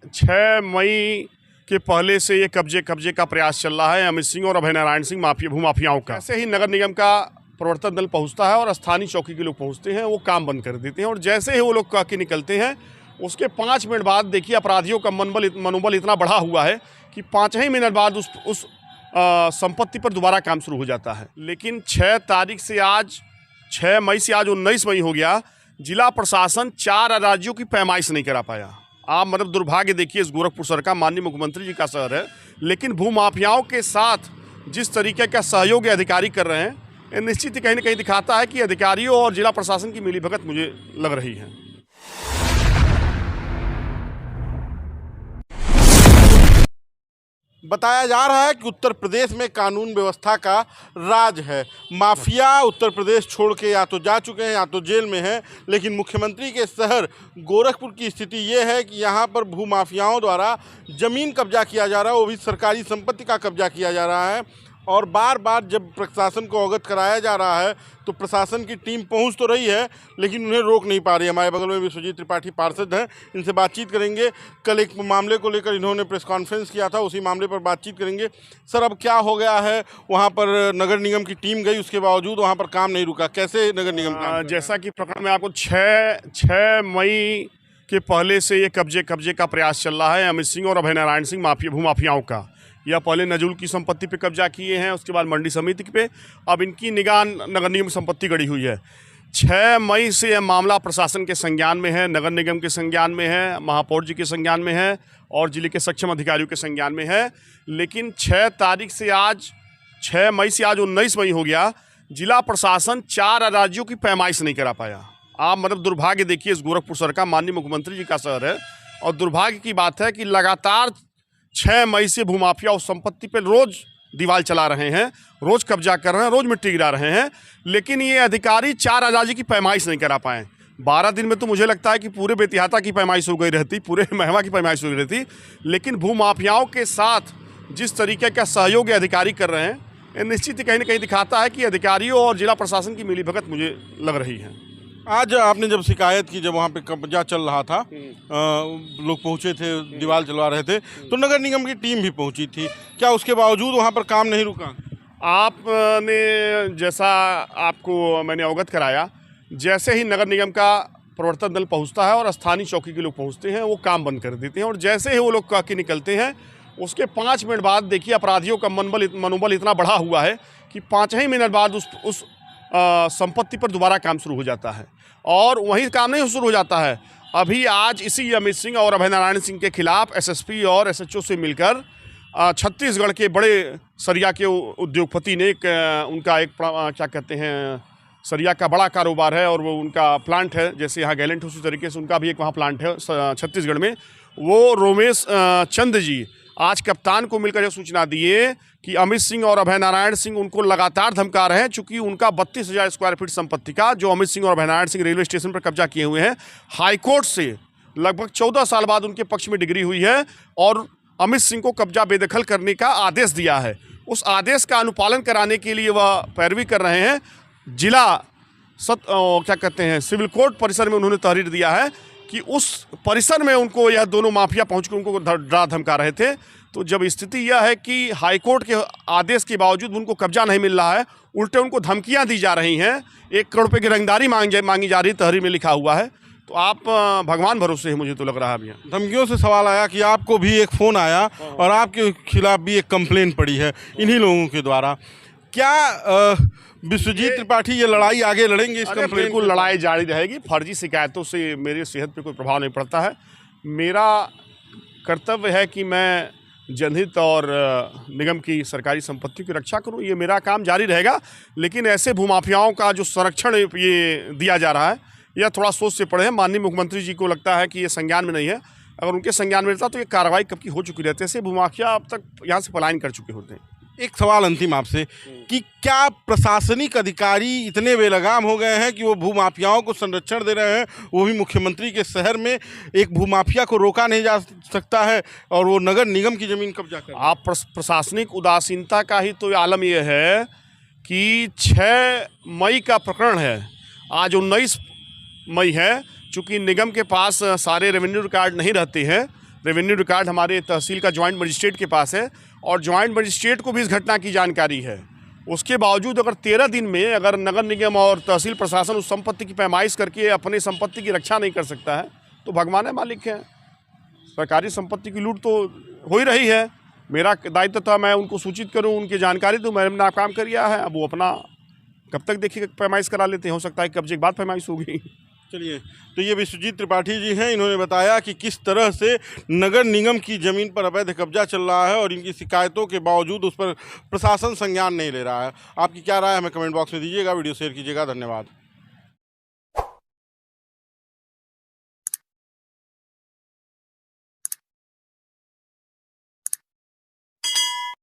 6 मई के पहले से ये कब्जे का प्रयास चल रहा है अमित सिंह और अभय नारायण सिंह भूमाफियाओं का। ऐसे ही नगर निगम का प्रवर्तन दल पहुंचता है और स्थानीय चौकी के लोग पहुंचते हैं, वो काम बंद कर देते हैं और जैसे ही वो लोग कह के निकलते हैं उसके 5 मिनट बाद देखिए अपराधियों का मनोबल इतना बढ़ा हुआ है कि 5 ही मिनट बाद उस संपत्ति पर दोबारा काम शुरू हो जाता है। लेकिन 6 मई से आज 19 मई हो गया, जिला प्रशासन 4 राज्यों की पैमाइश नहीं करा पाया। आप मतलब दुर्भाग्य देखिए, इस गोरखपुर शहर का माननीय मुख्यमंत्री जी का शहर है, लेकिन भूमाफियाओं के साथ जिस तरीके का सहयोग ये अधिकारी कर रहे हैं, ये निश्चित ही कहीं ना कहीं दिखाता है कि अधिकारियों और जिला प्रशासन की मिलीभगत मुझे लग रही है। बताया जा रहा है कि उत्तर प्रदेश में कानून व्यवस्था का राज है। माफिया उत्तर प्रदेश छोड़ के या तो जा चुके हैं या तो जेल में हैं, लेकिन मुख्यमंत्री के शहर गोरखपुर की स्थिति ये है कि यहाँ पर भूमाफियाओं द्वारा ज़मीन कब्जा किया जा रहा है, वो भी सरकारी संपत्ति का कब्जा किया जा रहा है। और बार बार जब प्रशासन को अवगत कराया जा रहा है तो प्रशासन की टीम पहुंच तो रही है, लेकिन उन्हें रोक नहीं पा रही है। हमारे बगल में विश्वजीत त्रिपाठी पार्षद हैं, इनसे बातचीत करेंगे। कल एक मामले को लेकर इन्होंने प्रेस कॉन्फ्रेंस किया था, उसी मामले पर बातचीत करेंगे। सर, अब क्या हो गया है? वहाँ पर नगर निगम की टीम गई, उसके बावजूद वहाँ पर काम नहीं रुका, कैसे नगर निगम जैसा कि प्रकरण में आपको 6 मई के पहले से ये कब्जे का प्रयास चल रहा है अमित सिंह और अभय नारायण सिंह भूमाफियाओं का। या पहले नजूल की संपत्ति पे कब्जा किए हैं, उसके बाद मंडी समिति पे, अब इनकी निगाह नगर निगम संपत्ति गड़ी हुई है। 6 मई से यह मामला प्रशासन के संज्ञान में है, नगर निगम के संज्ञान में है, महापौर जी के संज्ञान में है और जिले के सक्षम अधिकारियों के संज्ञान में है। लेकिन 6 मई से आज 19 मई हो गया, जिला प्रशासन 4 राज्यों की पैमाइश नहीं करा पाया। आप मतलब दुर्भाग्य देखिए, इस गोरखपुर शहर का माननीय मुख्यमंत्री जी का शहर है और दुर्भाग्य की बात है कि लगातार 6 मई से भूमाफिया उस संपत्ति पर रोज दीवार चला रहे हैं, रोज कब्जा कर रहे हैं, रोज मिट्टी गिरा रहे हैं, लेकिन ये अधिकारी 4 राज्य की पैमाइश नहीं करा पाए। 12 दिन में तो मुझे लगता है कि पूरे बेतिहाता की पैमाइश हो गई रहती, पूरे महवा की पैमाइश हो गई रहती, लेकिन भूमाफियाओं के साथ जिस तरीके का सहयोग ये अधिकारी कर रहे हैं, ये निश्चित ही कहीं ना कहीं दिखाता है कि अधिकारियों और जिला प्रशासन की मिलीभगत मुझे लग रही है। आज आपने जब शिकायत की, जब वहाँ पे कब्जा चल रहा था, लोग पहुँचे थे, दीवार चलवा रहे थे, तो नगर निगम की टीम भी पहुँची थी, क्या उसके बावजूद वहाँ पर काम नहीं रुका? आपने जैसा आपको मैंने अवगत कराया, जैसे ही नगर निगम का प्रवर्तन दल पहुँचता है और स्थानीय चौकी के लोग पहुँचते हैं, वो काम बंद कर देते हैं और जैसे ही वो लोग कह के निकलते हैं उसके 5 मिनट बाद देखिए अपराधियों का मनोबल इतना बढ़ा हुआ है कि 5 ही मिनट बाद उस संपत्ति पर दोबारा काम शुरू हो जाता है। और वहीं काम नहीं शुरू हो जाता है, अभी आज इसी अमित सिंह और अभय नारायण सिंह के खिलाफ एसएसपी और एसएचओ से मिलकर छत्तीसगढ़ के बड़े सरिया के उद्योगपति ने उनका एक क्या कहते हैं, सरिया का बड़ा कारोबार है और वो उनका प्लांट है, जैसे यहाँ गैलेंट उसी तरीके से उनका भी एक वहाँ प्लांट है छत्तीसगढ़ में। वो रोमेश चंद जी आज कप्तान को मिलकर यह सूचना दिए कि अमित सिंह और अभय नारायण सिंह उनको लगातार धमका रहे हैं, चूंकि उनका 32,000 स्क्वायर फीट संपत्ति का जो अमित सिंह और अभय नारायण सिंह रेलवे स्टेशन पर कब्जा किए हुए हैं, हाईकोर्ट से लगभग 14 साल बाद उनके पक्ष में डिग्री हुई है और अमित सिंह को कब्जा बेदखल करने का आदेश दिया है। उस आदेश का अनुपालन कराने के लिए वह पैरवी कर रहे हैं। जिला क्या कहते हैं सिविल कोर्ट परिसर में उन्होंने तहरीर दिया है कि उस परिसर में उनको यह दोनों माफिया पहुंच कर उनको डरा धमका रहे थे। तो जब स्थिति यह है कि हाईकोर्ट के आदेश के बावजूद उनको कब्जा नहीं मिल रहा है, उल्टे उनको धमकियां दी जा रही हैं, 1 करोड़ रुपये की रंगदारी मांगी जा रही, तहरीर में लिखा हुआ है। तो आप भगवान भरोसे है, मुझे तो लग रहा है। भैया धमकियों से सवाल आया कि आपको भी एक फ़ोन आया और आपके खिलाफ भी एक कंप्लेंट पड़ी है इन्हीं लोगों के द्वारा। क्या विश्वजीत त्रिपाठी ये लड़ाई आगे लड़ेंगे? इस कंप्लेंट बिल्कुल लड़ाई जारी रहेगी। फर्जी शिकायतों से मेरी सेहत पे कोई प्रभाव नहीं पड़ता है। मेरा कर्तव्य है कि मैं जनहित और निगम की सरकारी संपत्ति की रक्षा करूं, ये मेरा काम जारी रहेगा। लेकिन ऐसे भूमाफियाओं का जो संरक्षण ये दिया जा रहा है, यह थोड़ा सोच से पड़े है। माननीय मुख्यमंत्री जी को लगता है कि ये संज्ञान में नहीं है, अगर उनके संज्ञान में रहता तो ये कार्रवाई कब की हो चुकी रहती है। ऐसे भूमाफिया अब तक यहाँ से पलायन कर चुके होते हैं। एक सवाल अंतिम आपसे कि क्या प्रशासनिक अधिकारी इतने बेलगाम हो गए हैं कि वो भूमाफियाओं को संरक्षण दे रहे हैं, वो भी मुख्यमंत्री के शहर में एक भूमाफिया को रोका नहीं जा सकता है और वो नगर निगम की ज़मीन कब्जा कर? आप प्रशासनिक उदासीनता का ही तो आलम यह है कि 6 मई का प्रकरण है, आज 19 मई है। चूँकि निगम के पास सारे रेवेन्यू रिकॉर्ड नहीं रहते हैं रेवेन्यू रिकॉर्ड हमारे तहसील का जॉइंट मजिस्ट्रेट के पास है और जॉइंट मजिस्ट्रेट को भी इस घटना की जानकारी है। उसके बावजूद अगर 13 दिन में अगर नगर निगम और तहसील प्रशासन उस संपत्ति की पैमाइश करके अपनी संपत्ति की रक्षा नहीं कर सकता है तो भगवान मालिक है। सरकारी संपत्ति की लूट तो हो ही रही है। मेरा दायित्व था मैं उनको सूचित करूं, उनकी जानकारी दूं। मैंने अपना काम कर लिया है। अब वो अपना कब तक देखिए पैमाइश करा लेते हैं, हो सकता है कब्जे के बाद पैमाइश होगी। चलिए, तो ये विश्वजीत त्रिपाठी जी हैं। इन्होंने बताया कि किस तरह से नगर निगम की ज़मीन पर अवैध कब्जा चल रहा है और इनकी शिकायतों के बावजूद उस पर प्रशासन संज्ञान नहीं ले रहा है। आपकी क्या राय है हमें कमेंट बॉक्स में दीजिएगा, वीडियो शेयर कीजिएगा। धन्यवाद।